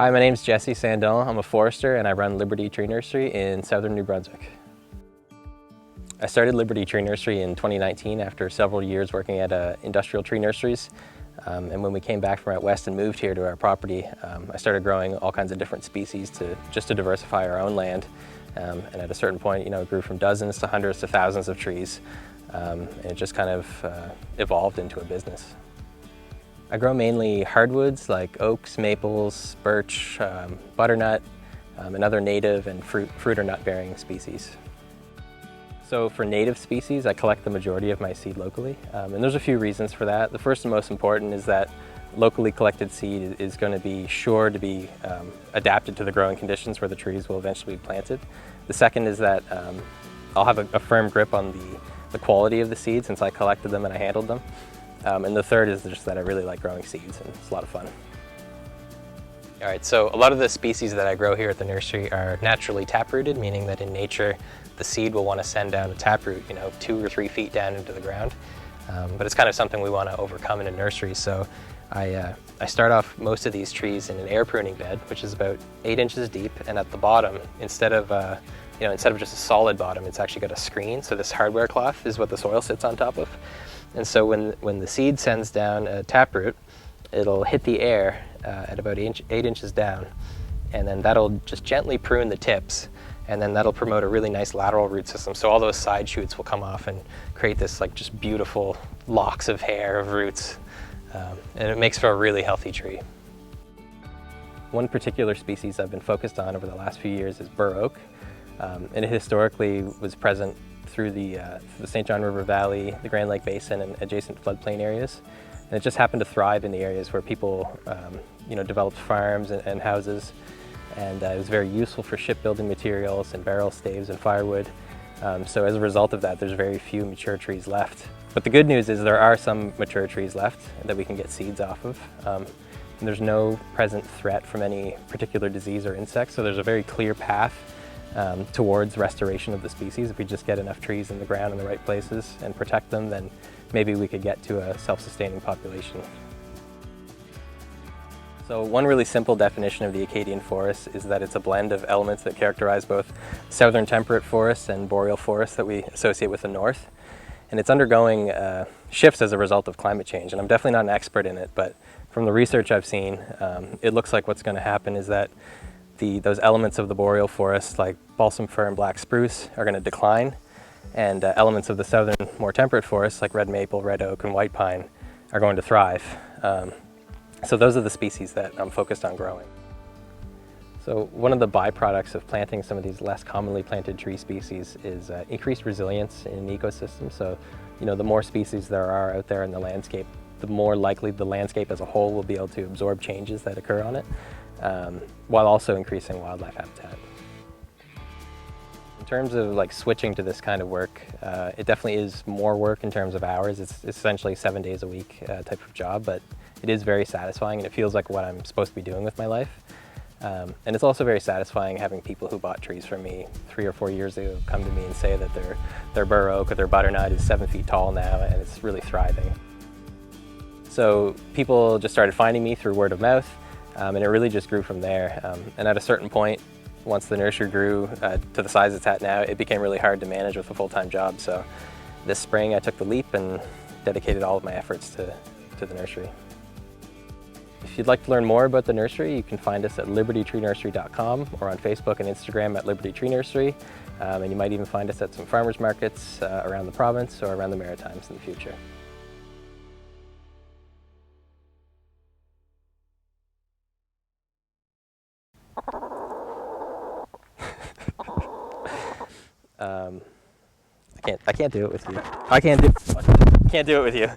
Hi, my name's Jesse Saindon. I'm a forester and I run Liberty Tree Nursery in southern New Brunswick. I started Liberty Tree Nursery in 2019 after several years working at industrial tree nurseries. And when we came back from out west and moved here to our property, I started growing all kinds of different species just to diversify our own land. And at a certain point, it grew from dozens to hundreds to thousands of trees. And it just kind of evolved into a business. I grow mainly hardwoods like oaks, maples, birch, butternut, and other native and fruit or nut-bearing species. So for native species, I collect the majority of my seed locally, and there's a few reasons for that. The first and most important is that locally collected seed is going to be sure to be adapted to the growing conditions where the trees will eventually be planted. The second is that I'll have a firm grip on the quality of the seed since I collected them and I handled them. And the third is just that I really like growing seeds, and it's a lot of fun. All right, so a lot of the species that I grow here at the nursery are naturally taprooted, meaning that in nature, the seed will want to send down a taproot, 2 or 3 feet down into the ground. But it's kind of something we want to overcome in a nursery. So I start off most of these trees in an air pruning bed, which is about 8 inches deep. And at the bottom, instead of just a solid bottom, it's actually got a screen. So this hardware cloth is what the soil sits on top of. And so when the seed sends down a taproot, it'll hit the air at about 8 inches down, and then that'll just gently prune the tips, and then that'll promote a really nice lateral root system. So all those side shoots will come off and create this just beautiful locks of hair, of roots, and it makes for a really healthy tree. One particular species I've been focused on over the last few years is bur oak, and it historically was present through the St. John River Valley, the Grand Lake Basin, and adjacent floodplain areas. And it just happened to thrive in the areas where people developed farms and houses. And it was very useful for shipbuilding materials and barrel staves and firewood. So as a result of that, there's very few mature trees left. But the good news is there are some mature trees left that we can get seeds off of. And there's no present threat from any particular disease or insect, so there's a very clear path towards restoration of the species. If we just get enough trees in the ground in the right places and protect them, then maybe we could get to a self-sustaining population. So one really simple definition of the Acadian forest is that it's a blend of elements that characterize both southern temperate forests and boreal forests that we associate with the north. And it's undergoing shifts as a result of climate change. And I'm definitely not an expert in it, but from the research I've seen, it looks like what's going to happen is that those elements of the boreal forest, like balsam fir and black spruce, are going to decline, and elements of the southern, more temperate forests, like red maple, red oak, and white pine, are going to thrive. So those are the species that I'm focused on growing. So one of the byproducts of planting some of these less commonly planted tree species is increased resilience in an ecosystem. So, the more species there are out there in the landscape, the more likely the landscape as a whole will be able to absorb changes that occur on it, while also increasing wildlife habitat. In terms of switching to this kind of work, it definitely is more work in terms of hours. It's essentially 7 days a week type of job, but it is very satisfying and it feels like what I'm supposed to be doing with my life. And it's also very satisfying having people who bought trees from me 3 or 4 years ago come to me and say that their bur oak or their butternut is 7 feet tall now and it's really thriving. So people just started finding me through word of mouth, and it really just grew from there. And at a certain point, once the nursery grew to the size it's at now, it became really hard to manage with a full-time job. So this spring I took the leap and dedicated all of my efforts to the nursery. If you'd like to learn more about the nursery, you can find us at libertytreenursery.com or on Facebook and Instagram at Liberty Tree Nursery. And you might even find us at some farmers markets around the province or around the Maritimes in the future. I can't do it with you. Can't do it with you.